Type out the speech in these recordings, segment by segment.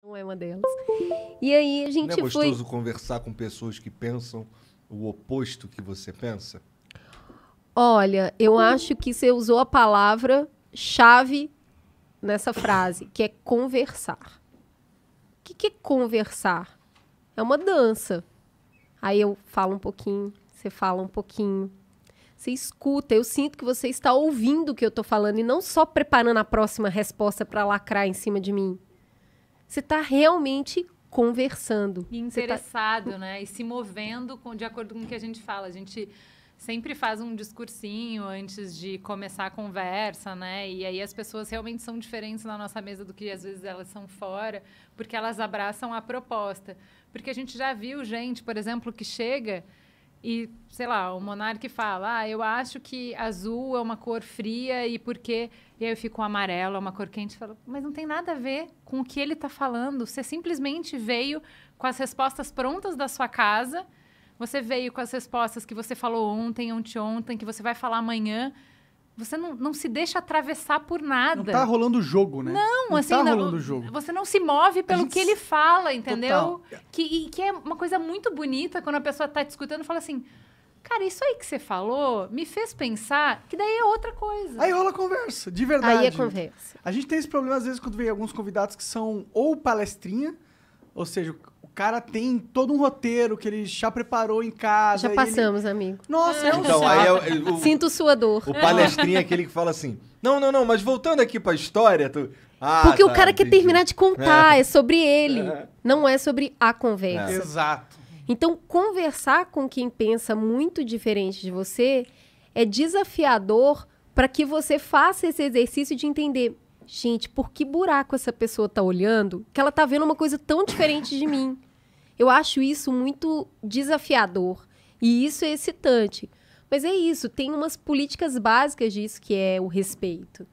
Não é uma delas. E aí a gente Não é gostoso conversar com pessoas que pensam o oposto que você pensa? Olha, eu acho que você usou a palavra-chave nessa frase, que é conversar. O que é conversar? É uma dança. Aí eu falo um pouquinho, você fala um pouquinho. Você escuta, eu sinto que você está ouvindo o que eu estou falando e não só preparando a próxima resposta para lacrar em cima de mim. Você está realmente conversando. E interessado, né? E se movendo de acordo com o que a gente fala. A gente sempre faz um discursinho antes de começar a conversa, né? E aí as pessoas realmente são diferentes na nossa mesa do que às vezes elas são fora, porque elas abraçam a proposta. Porque a gente já viu gente, por exemplo, que chega e, sei lá, o Monark fala, eu acho que azul é uma cor fria e por quê? E aí eu fico amarelo, é uma cor quente. Falo, mas não tem nada a ver com o que ele está falando. Você simplesmente veio com as respostas prontas da sua casa. Você veio com as respostas que você falou ontem, anteontem, que você vai falar amanhã. Você não se deixa atravessar por nada. Não tá rolando o jogo, né? Não assim, tá rolando o jogo. Você não se move pelo que ele fala, entendeu? Total. Que é uma coisa muito bonita quando a pessoa tá te escutando e fala assim, cara, isso aí que você falou me fez pensar que daí é outra coisa. Aí rola conversa, de verdade. Aí é conversa. A gente tem esse problema, às vezes, quando vem alguns convidados que são ou palestrinha, ou seja, o cara tem todo um roteiro que ele já preparou em casa. Já passamos, amigo. Nossa, é um Então, saco. aí Sinto sua dor. o palestrinha é aquele que fala assim, não, mas voltando aqui pra história... Porque o cara quer terminar de contar, é sobre ele, não é sobre a conversa. Exato. Então, conversar com quem pensa muito diferente de você é desafiador para que você faça esse exercício de entender, gente, por que buraco essa pessoa tá olhando que ela tá vendo uma coisa tão diferente de mim? Eu acho isso muito desafiador e isso é excitante. Mas é isso, tem umas políticas básicas disso que é o respeito.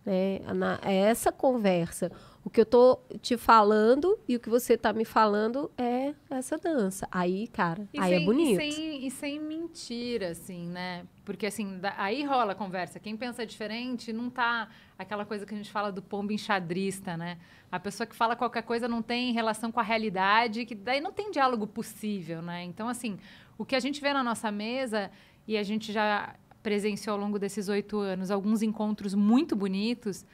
É essa conversa. O que eu tô te falando e o que você tá me falando é essa dança. Aí, cara, aí é bonito. E sem mentira, assim, né? Porque, assim, aí rola a conversa. Quem pensa diferente não tá aquela coisa que a gente fala do pombo enxadrista, né? A pessoa que fala qualquer coisa não tem relação com a realidade, que daí não tem diálogo possível, né? Então, assim, o que a gente vê na nossa mesa, e a gente já presenciou ao longo desses 8 anos alguns encontros muito bonitos,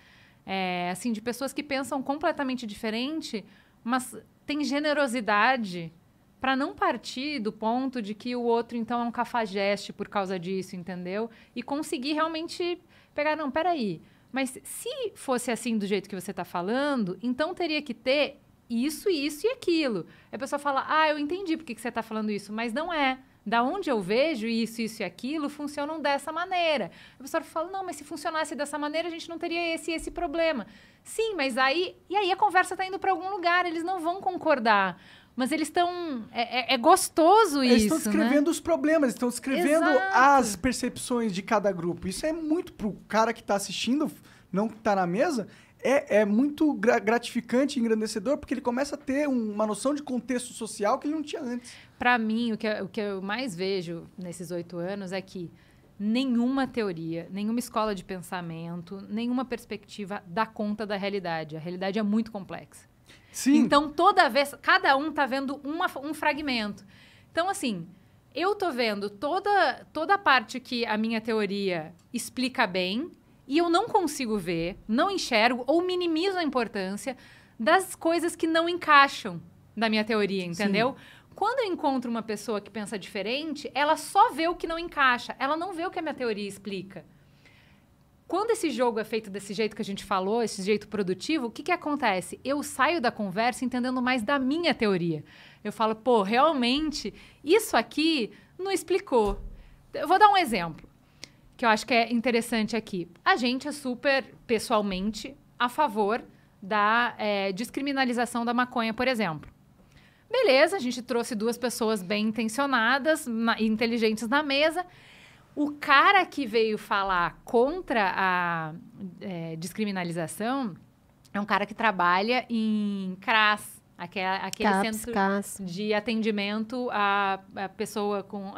assim, de pessoas que pensam completamente diferente, mas tem generosidade para não partir do ponto de que o outro, então, é um cafajeste por causa disso, entendeu? E conseguir realmente pegar, não, peraí, mas se fosse assim do jeito que você está falando, então teria que ter isso, isso e aquilo. Aí a pessoa fala, eu entendi por que você está falando isso, mas não é. Da onde eu vejo isso, isso e aquilo, funcionam dessa maneira. A pessoa fala, não, mas se funcionasse dessa maneira, a gente não teria esse problema. Sim, mas aí... E aí a conversa está indo para algum lugar, eles não vão concordar. Mas eles estão... É gostoso eles isso, estão descrevendo, né? os problemas, estão descrevendo Exato. as percepções de cada grupo. Isso é muito pro cara que está assistindo, não que está na mesa... É muito gratificante e engrandecedor, porque ele começa a ter uma noção de contexto social que ele não tinha antes. Para mim, o que eu mais vejo nesses 8 anos é que nenhuma teoria, nenhuma escola de pensamento, nenhuma perspectiva dá conta da realidade. A realidade é muito complexa. Sim. Então, toda vez, cada um está vendo um fragmento. Então, assim, eu estou vendo toda a parte que a minha teoria explica bem, e eu não consigo ver, não enxergo ou minimizo a importância das coisas que não encaixam da minha teoria, entendeu? Sim. Quando eu encontro uma pessoa que pensa diferente, ela só vê o que não encaixa, ela não vê o que a minha teoria explica. Quando esse jogo é feito desse jeito que a gente falou, esse jeito produtivo, o que acontece? Eu saio da conversa entendendo mais da minha teoria. Eu falo, pô, realmente, isso aqui não explicou. Eu vou dar um exemplo que eu acho que é interessante aqui. A gente é super, pessoalmente, a favor da descriminalização da maconha, por exemplo. Beleza, a gente trouxe 2 pessoas bem intencionadas e inteligentes na mesa. O cara que veio falar contra a descriminalização é um cara que trabalha em CRAS, aquele centro de atendimento à pessoa com...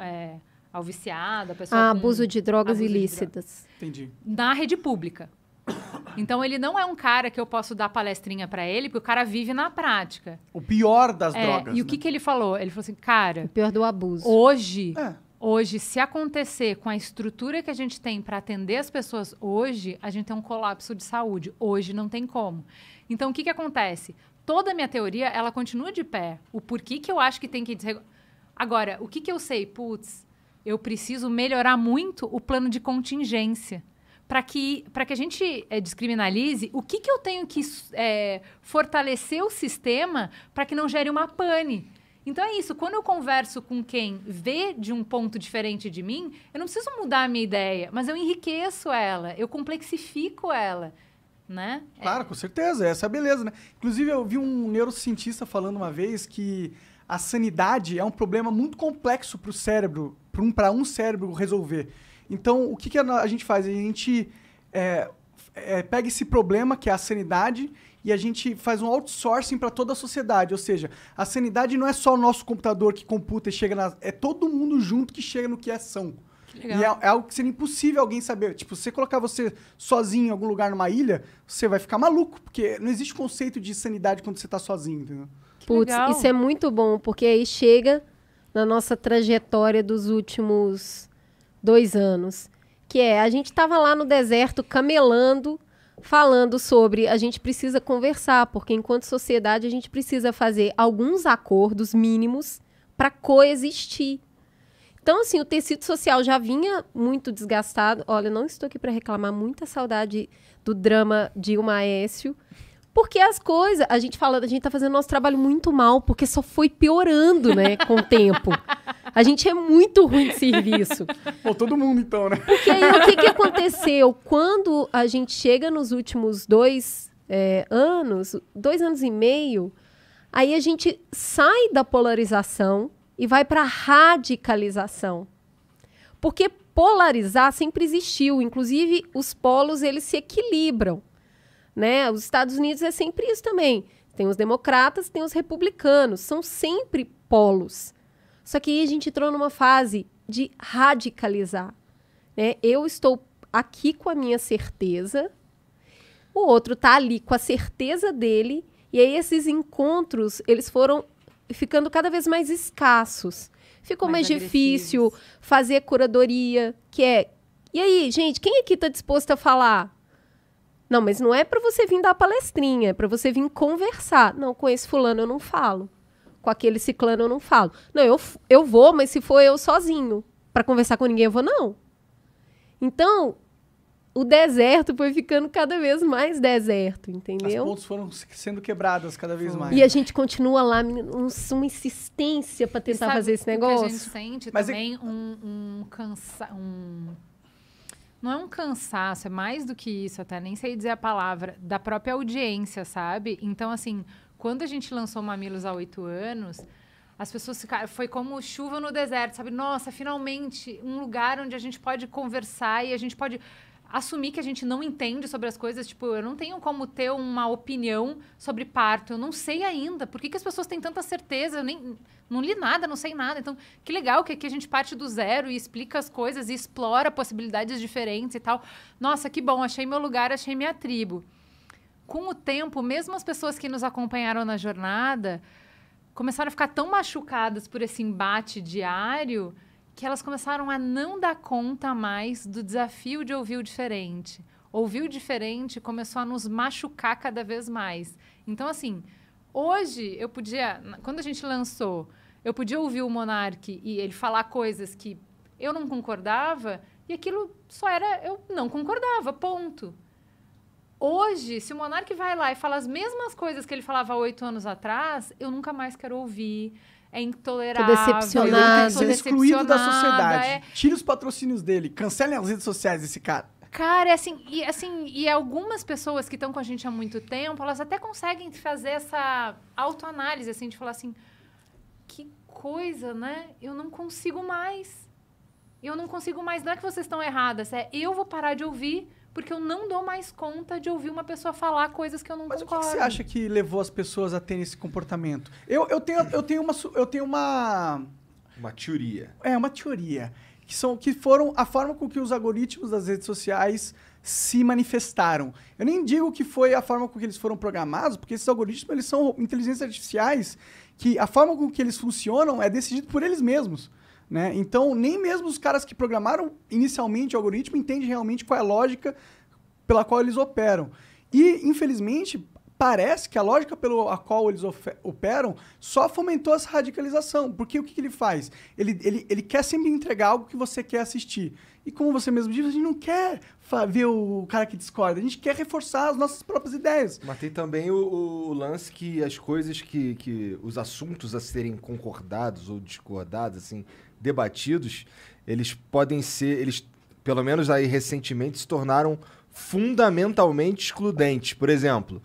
ao viciado, a pessoa com abuso de drogas ilícitas. Entendi. Na rede pública. Então, ele não é um cara que eu posso dar palestrinha pra ele, porque o cara vive na prática. O pior das drogas. E o que ele falou? Ele falou assim, cara... O pior do abuso. Hoje, se acontecer com a estrutura que a gente tem para atender as pessoas hoje, a gente tem um colapso de saúde. Hoje não tem como. Então, o que acontece? Toda a minha teoria, ela continua de pé. O porquê que eu acho que tem que... Agora, o que eu sei? Putz, eu preciso melhorar muito o plano de contingência. Para que a gente descriminalize, o que eu tenho que fortalecer o sistema para que não gere uma pane. Então é isso, quando eu converso com quem vê de um ponto diferente de mim, eu não preciso mudar a minha ideia, mas eu enriqueço ela, eu complexifico ela, né? Claro, com certeza, essa é a beleza, né? Inclusive eu vi um neurocientista falando uma vez que a sanidade é um problema muito complexo para o cérebro, para um cérebro resolver. Então, o que a gente faz? A gente pega esse problema, que é a sanidade, e a gente faz um outsourcing para toda a sociedade. Ou seja, a sanidade não é só o nosso computador que computa e chega é todo mundo junto que chega no que é ação. Que legal. E é algo que seria impossível alguém saber. Tipo, se você colocar você sozinho em algum lugar numa ilha, você vai ficar maluco, porque não existe conceito de sanidade quando você está sozinho, entendeu? Putz, isso é muito bom, porque aí chega na nossa trajetória dos últimos 2 anos, que a gente estava lá no deserto camelando, falando sobre a gente precisa conversar, porque enquanto sociedade a gente precisa fazer alguns acordos mínimos para coexistir. Então, assim, o tecido social já vinha muito desgastado. Olha, não estou aqui para reclamar, muita saudade do drama Dilma Aécio, porque as coisas, a gente tá fazendo nosso trabalho muito mal, porque só foi piorando, né, com o tempo. A gente é muito ruim de serviço. Pô, todo mundo então, né? Porque aí o que aconteceu? Quando a gente chega nos últimos 2 anos, 2 anos e meio, aí a gente sai da polarização e vai para a radicalização. Porque polarizar sempre existiu, inclusive os polos eles se equilibram. Né? Os Estados Unidos é sempre isso também. Tem os democratas, tem os republicanos. São sempre polos. Só que aí a gente entrou numa fase de radicalizar. Né? Eu estou aqui com a minha certeza, o outro está ali com a certeza dele, e aí esses encontros eles foram ficando cada vez mais escassos. Ficou mais difícil fazer curadoria, e aí, gente, quem aqui está disposto a falar? Não, mas não é para você vir dar palestrinha, é para você vir conversar. Não, com esse fulano eu não falo. Com aquele ciclano eu não falo. Não, eu vou, mas se for eu sozinho. Para conversar com ninguém eu vou, não. Então, o deserto foi ficando cada vez mais deserto, entendeu? As pontes foram sendo quebradas cada vez mais. E a gente continua lá, uma insistência para tentar fazer esse negócio. A gente sente também não é um cansaço, é mais do que isso, até nem sei dizer a palavra, da própria audiência, sabe? Então, assim, quando a gente lançou Mamilos há 8 anos, as pessoas ficaram... Foi como chuva no deserto, sabe? Nossa, finalmente, um lugar onde a gente pode conversar e a gente pode assumir que a gente não entende sobre as coisas. Tipo, eu não tenho como ter uma opinião sobre parto. Eu não sei ainda. Por que as pessoas têm tanta certeza? Eu não li nada, não sei nada. Então, que legal que aqui a gente parte do zero e explica as coisas e explora possibilidades diferentes e tal. Nossa, que bom. Achei meu lugar, achei minha tribo. Com o tempo, mesmo as pessoas que nos acompanharam na jornada começaram a ficar tão machucadas por esse embate diário que elas começaram a não dar conta mais do desafio de ouvir o diferente. Ouvir o diferente começou a nos machucar cada vez mais. Então, assim, hoje eu podia... Quando a gente lançou, eu podia ouvir o Monark e ele falar coisas que eu não concordava e aquilo só era... Eu não concordava, ponto. Hoje, se o Monark vai lá e fala as mesmas coisas que ele falava há 8 anos atrás, eu nunca mais quero ouvir. É intolerável. Tô decepcionado. Ser excluído da sociedade. Tire os patrocínios dele. Cancelem as redes sociais desse cara. Cara, e algumas pessoas que estão com a gente há muito tempo, elas até conseguem fazer essa autoanálise, assim, de falar assim, que coisa, né? Eu não consigo mais. Não é que vocês estão erradas, eu vou parar de ouvir porque eu não dou mais conta de ouvir uma pessoa falar coisas que eu não concordo. Mas o que você acha que levou as pessoas a terem esse comportamento? Eu tenho uma... Uma teoria. Uma teoria. Que foram a forma com que os algoritmos das redes sociais se manifestaram. Eu nem digo que foi a forma com que eles foram programados, porque esses algoritmos eles são inteligências artificiais que a forma com que eles funcionam é decidida por eles mesmos. Né? Então, nem mesmo os caras que programaram inicialmente o algoritmo entendem realmente qual é a lógica pela qual eles operam. E, infelizmente, parece que a lógica pela qual eles operam só fomentou essa radicalização. Porque o que ele faz? Ele quer sempre entregar algo que você quer assistir. E como você mesmo disse, a gente não quer ver o cara que discorda, a gente quer reforçar as nossas próprias ideias. Mas tem também o lance que as coisas os assuntos a serem concordados ou discordados, assim, debatidos, eles podem ser, eles, pelo menos aí recentemente, se tornaram fundamentalmente excludentes. Por exemplo,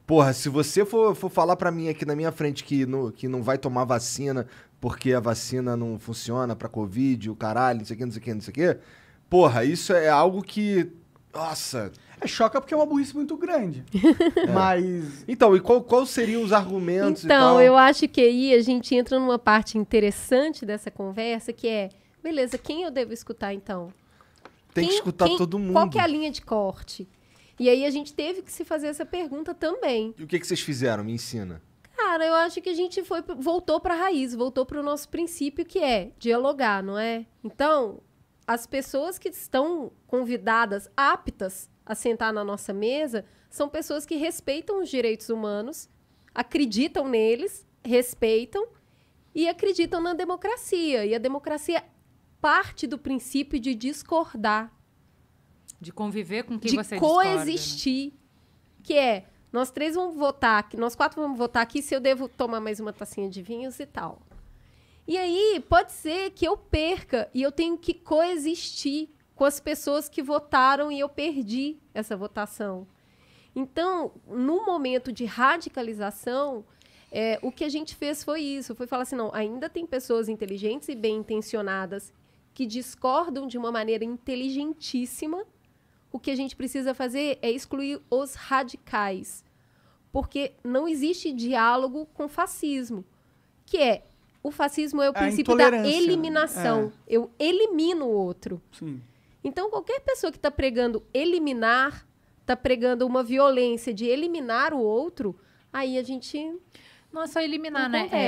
porra, se você for falar pra mim aqui na minha frente que não vai tomar vacina porque a vacina não funciona pra Covid, o caralho, não sei o que, não sei o que, não sei o que, porra, isso é algo que, nossa... Choca porque é uma burrice muito grande. Mas... Então, e qual seriam os argumentos e tal? Então, eu acho que aí a gente entra numa parte interessante dessa conversa, que é, beleza, quem eu devo escutar, então? Tem que escutar todo mundo. Qual que é a linha de corte? E aí a gente teve que se fazer essa pergunta também. E o que vocês fizeram? Me ensina. Cara, eu acho que a gente voltou para a raiz, voltou para o nosso princípio, que é dialogar, não é? Então, as pessoas que estão convidadas, aptas a sentar na nossa mesa, são pessoas que respeitam os direitos humanos, acreditam neles, respeitam e acreditam na democracia. E a democracia parte do princípio de discordar. De conviver com quem de você coexistir. Discorda, né? Que é, nós três vamos votar, nós quatro vamos votar aqui se eu devo tomar mais uma tacinha de vinhos e tal. E aí, pode ser que eu perca e eu tenho que coexistir com as pessoas que votaram e eu perdi essa votação. Então, no momento de radicalização, o que a gente fez foi isso. Foi falar assim, não, ainda tem pessoas inteligentes e bem intencionadas que discordam de uma maneira inteligentíssima. O que a gente precisa fazer é excluir os radicais. Porque não existe diálogo com fascismo. O fascismo é o princípio da eliminação. Eu elimino o outro. Sim. Então, qualquer pessoa que está pregando eliminar, está pregando uma violência de eliminar o outro, aí a gente... Não é só eliminar, não né?